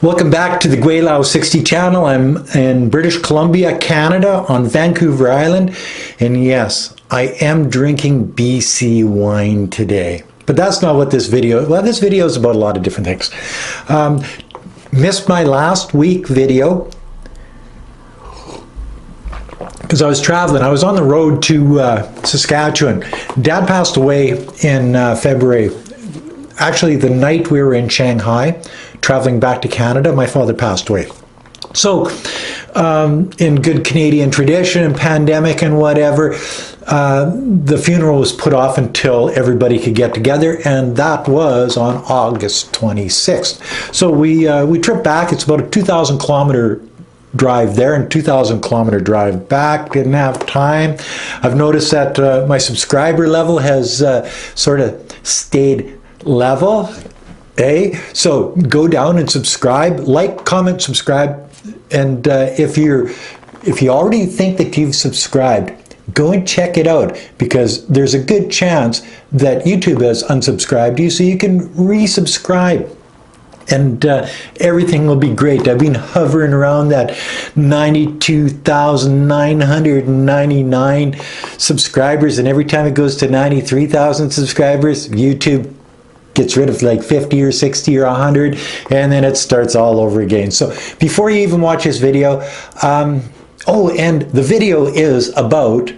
Welcome back to the Gweilo 60 channel. I'm in British Columbia, Canada, on Vancouver Island. And yes, I am drinking BC wine today. But that's not what this video, well, this video is about a lot of different things. Missed my last week video because I was traveling. I was on the road to Saskatchewan. Dad passed away in February. Actually, the night we were in Shanghai, traveling back to Canada, my father passed away. So, in good Canadian tradition and pandemic and whatever, the funeral was put off until everybody could get together, and that was on August 26th. So we tripped back. It's about a 2,000 kilometer drive there and 2,000 kilometer drive back. Didn't have time. I've noticed that my subscriber level has sort of stayed level. So go down and subscribe, like, comment, subscribe, and if you already think that you've subscribed, go and check it out, because there's a good chance that YouTube has unsubscribed you, so you can resubscribe. And everything will be great. I've been hovering around that 92,999 subscribers, and every time it goes to 93,000 subscribers, YouTube gets rid of like 50 or 60 or 100, and then it starts all over again. So before you even watch this video, oh, and the video is about,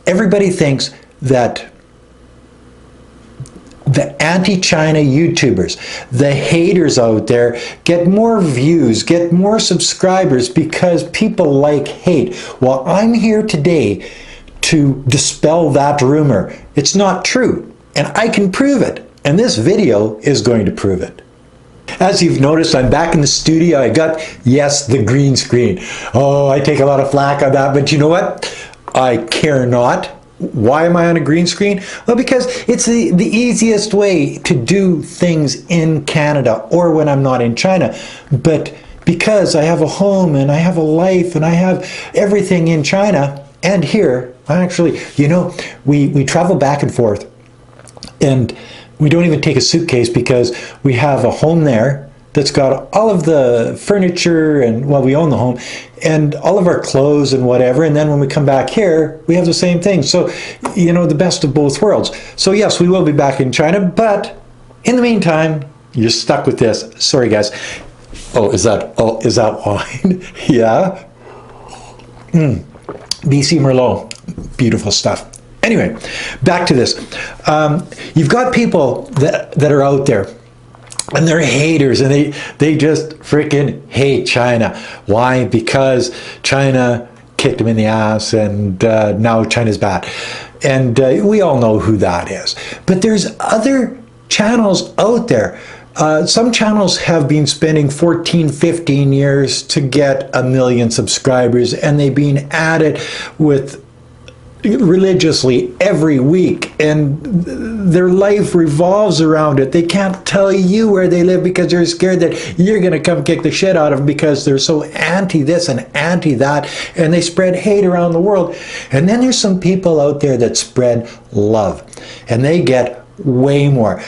everybody thinks that the anti-China YouTubers, the haters out there, get more views, get more subscribers because people like hate. Well, I'm here today to dispel that rumor. It's not true, and I can prove it. And this video is going to prove it. As you've noticed, I'm back in the studio. I got, yes, the green screen. Oh, I take a lot of flack on that, but you know what? I care not. Why am I on a green screen? Well, because it's the easiest way to do things in Canada or when I'm not in China. But because I have a home and I have a life and I have everything in China and here, actually, you know, we travel back and forth, and we don't even take a suitcase because we have a home there that's got all of the furniture, and, well, we own the home, and all of our clothes and whatever. And then when we come back here, we have the same thing. So, you know, the best of both worlds. So yes, we will be back in China, but in the meantime, you're stuck with this. Sorry, guys. Oh, is that wine? Yeah. BC Merlot. Beautiful stuff. Anyway, back to this. You've got people that are out there, and they're haters, and they just freaking hate China. Why? Because China kicked them in the ass, and now China's bad. And we all know who that is. But there's other channels out there. Some channels have been spending 14, 15 years to get 1 million subscribers, and they've been at it with religiously every week, and their life revolves around it. They can't tell you where they live because they're scared that you're going to come kick the shit out of them because they're so anti this and anti that, and they spread hate around the world. And then there's some people out there that spread love, and they get way more.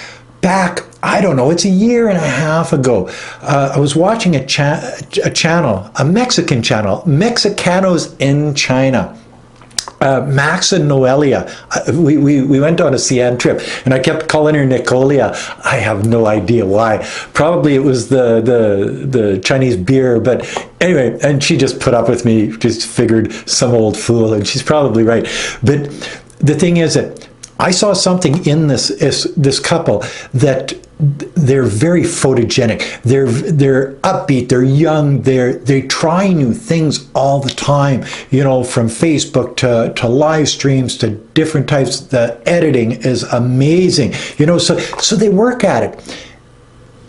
Back, I don't know, it's a year and a half ago, I was watching a channel, a Mexican channel, Mexicanos in China. Max and Noelia, we went on a CN trip, and I kept calling her Nicolia. I have no idea why. Probably it was the Chinese beer, but anyway, and she just put up with me, just figured some old fool, and she's probably right. But the thing is that I saw something in this couple that they're very photogenic. They're upbeat. They're young. They try new things all the time. You know, from Facebook to live streams to different types. The editing is amazing. You know, so they work at it.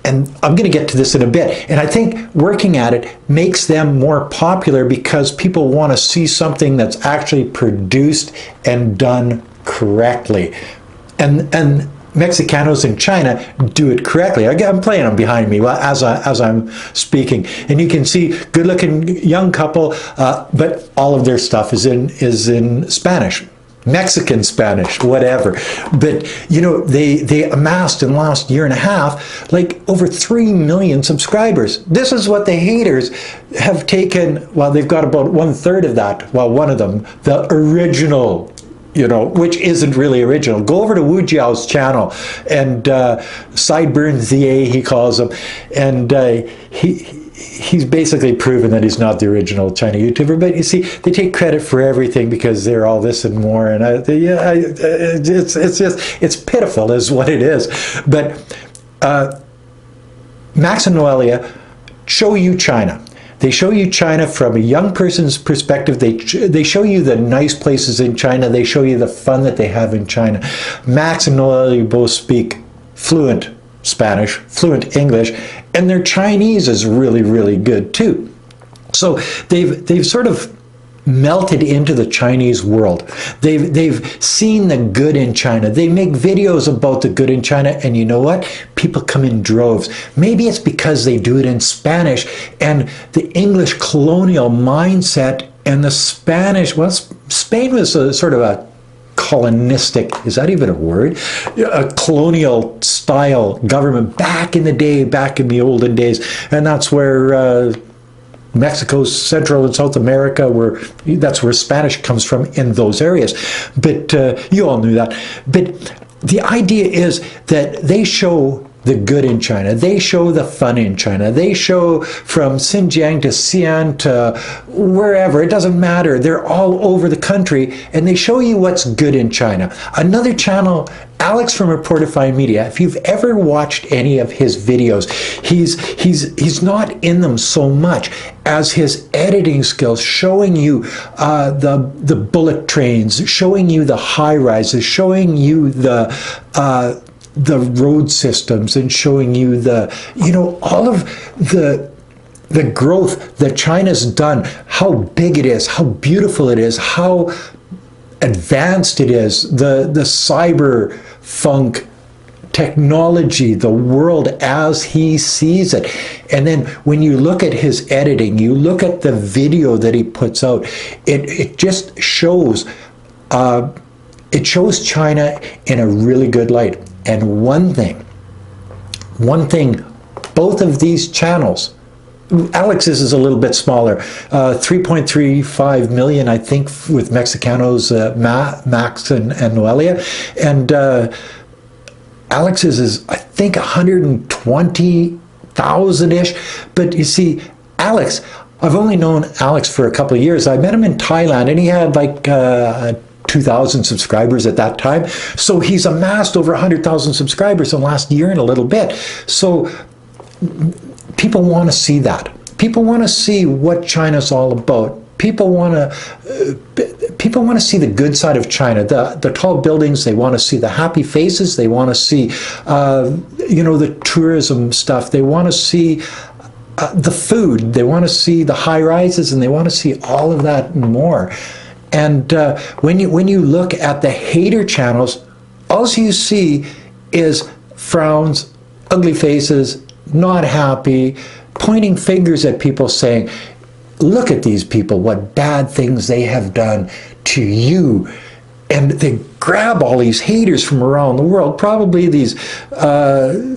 And I'm going to get to this in a bit. And I think working at it makes them more popular because people want to see something that's actually produced and done correctly. And Mexicanos in China do it correctly. I'm playing them behind me as I'm speaking, and you can see good-looking young couple, but all of their stuff is in Spanish. Mexican Spanish, whatever. But, you know, they amassed in the last year and a half, like over 3 million subscribers. This is what the haters have taken. Well, they've got about 1/3 of that. Well, one of them, the original, you know, which isn't really original. Go over to Wu Jiao's channel, and Sideburns ZA, he calls him, and he's basically proven that he's not the original China YouTuber. But you see, they take credit for everything because they're all this and more, and it's pitiful is what it is. But Max and Noelia show you China. They show you China from a young person's perspective. They show you the nice places in China. They show you the fun that they have in China. Max and Noelia both speak fluent Spanish, fluent English, and their Chinese is really, really good too. So they've sort of melted into the Chinese world. They've seen the good in China. They make videos about the good in China, and you know what? People come in droves. Maybe it's because they do it in Spanish, and the English colonial mindset and the Spanish, well, Spain was a sort of a colonistic, is that even a word? A colonial style government back in the day, back in the olden days, and that's where Mexico, Central and South America, that's where Spanish comes from, in those areas. But you all knew that. But the idea is that they show the good in China. They show the fun in China. They show from Xinjiang to Xi'an to wherever. It doesn't matter. They're all over the country, and they show you what's good in China. Another channel, Alex from Reportify Media, if you've ever watched any of his videos, he's not in them so much as his editing skills, showing you the bullet trains, showing you the high rises, showing you the road systems, and showing you all of the growth that China's done, how big it is, how beautiful it is, how advanced it is, the cyber funk technology, the world as he sees it. And then when you look at his editing, you look at the video that he puts out, it just shows China in a really good light. And one thing, both of these channels, Alex's is a little bit smaller, 3.35 million, I think, with Mexicanos, Max and Noelia, and Alex's is, I think, 120,000-ish. But you see, Alex, I've only known Alex for a couple of years. I met him in Thailand, and he had like 2,000 subscribers at that time. So he's amassed over 100,000 subscribers in the last year and a little bit. So people want to see that. People want to see what China's all about. People want to see the good side of China, the tall buildings. They want to see the happy faces. They want to see, the tourism stuff. They want to see the food. They want to see the high rises, and they want to see all of that and more. And when you look at the hater channels, all you see is frowns, ugly faces, not happy, pointing fingers at people, saying, look at these people, what bad things they have done to you. And they grab all these haters from around the world, probably these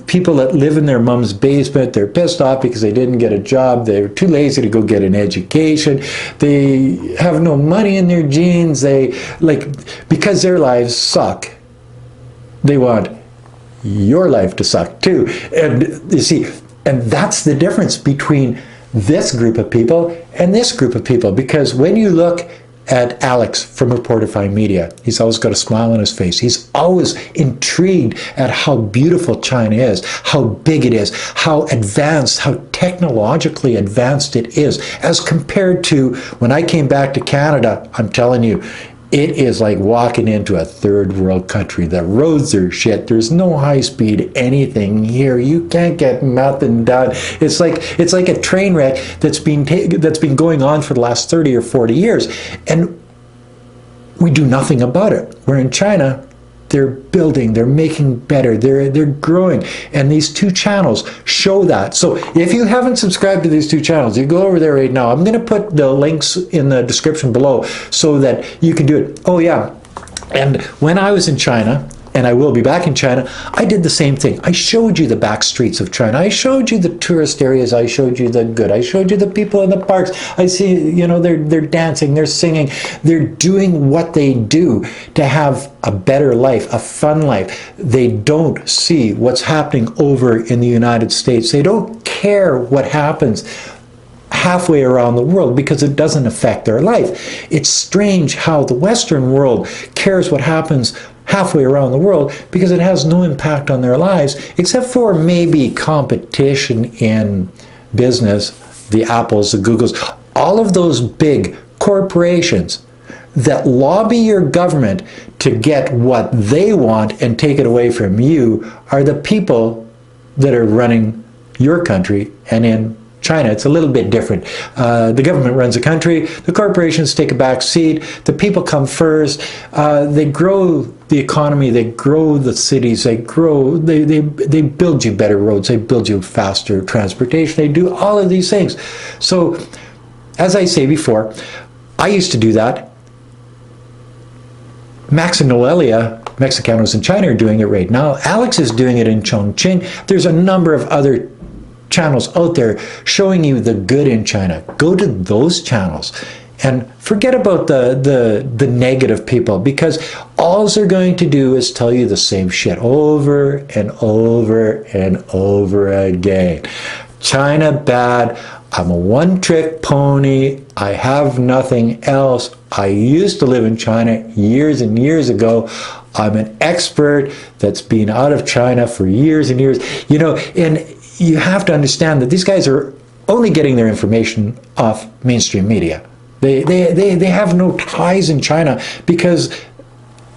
people that live in their mom's basement. They're pissed off because they didn't get a job. They're too lazy to go get an education. They have no money in their jeans. Because their lives suck, they want your life to suck too. And you see, and that's the difference between this group of people and this group of people. Because when you look at Alex from Reportify Media, he's always got a smile on his face. He's always intrigued at how beautiful China is, how big it is, how advanced, how technologically advanced it is, as compared to when I came back to Canada. I'm telling you, it is like walking into a third world country. The roads are shit. There's no high speed anything here. You can't get nothing done. It's like a train wreck that's been going on for the last 30 or 40 years, and we do nothing about it. Where in China, they're building, they're making better, they're growing, and these two channels show that. So if you haven't subscribed to these two channels, you go over there right now. I'm going to put the links in the description below so that you can do it. Oh yeah, And when I was in China, and I will be back in China, I did the same thing. I showed you the back streets of China. I showed you the tourist areas. I showed you the good. I showed you the people in the parks. I see, you know, they're dancing, they're singing, they're doing what they do to have a better life, a fun life. They don't see what's happening over in the United States. They don't care what happens halfway around the world because it doesn't affect their life. It's strange how the Western world cares what happens halfway around the world because it has no impact on their lives except for maybe competition in business, the Apples, the Googles, all of those big corporations that lobby your government to get what they want and take it away from you are the people that are running your country. And in China, it's a little bit different. The government runs the country, the corporations take a back seat, the people come first, they grow the economy, they grow the cities, they build you better roads, they build you faster transportation, they do all of these things. So, as I say before, I used to do that. Max and Noelia, Mexicanos in China, are doing it right now. Alex is doing it in Chongqing. There's a number of other channels out there showing you the good in China. Go to those channels and forget about the negative people, because all they're going to do is tell you the same shit over and over and over again. China bad. I'm a one-trick pony. I have nothing else. I used to live in China years and years ago. I'm an expert that's been out of China for years and years. You know, and you have to understand that these guys are only getting their information off mainstream media. They have no ties in China because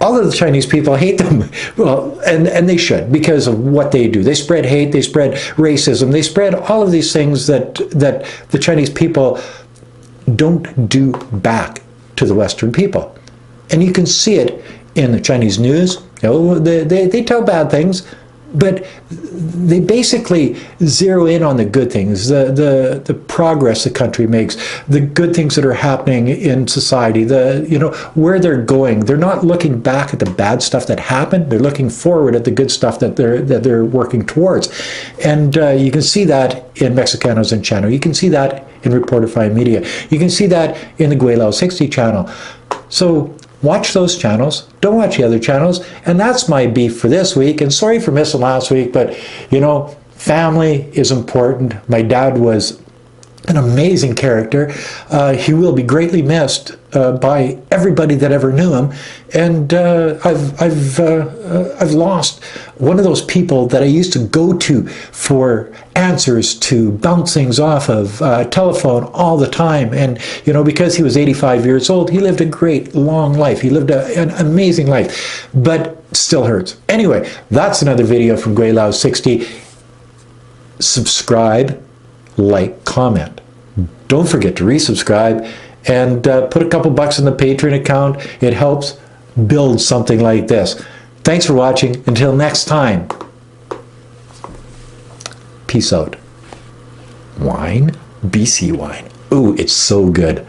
all of the Chinese people hate them. Well, and they should, because of what they do. They spread hate, they spread racism, they spread all of these things that the Chinese people don't do back to the Western people. And you can see it in the Chinese news. You know, they tell bad things, but they basically zero in on the good things, the progress the country makes, the good things that are happening in society, you know, where they're going. They're not looking back at the bad stuff that happened. They're looking forward at the good stuff that they're working towards. And you can see that in Mexicanos in China. You can see that in Reportify Media. You can see that in the Gweilo 60 channel. So watch those channels. Don't watch the other channels. And that's my beef for this week. And sorry for missing last week, but, you know, family is important. My dad was an amazing character. He will be greatly missed by everybody that ever knew him. And I've lost one of those people that I used to go to for answers, to bounce things off of telephone all the time. And, you know, because he was 85 years old, he lived a great long life. He lived an amazing life, but still hurts. Anyway, that's another video from Gweilo 60. Subscribe, like, comment. Don't forget to resubscribe and put a couple bucks in the Patreon account. It helps build something like this. Thanks for watching. Until next time. Peace out. Wine? BC wine. Ooh, it's so good.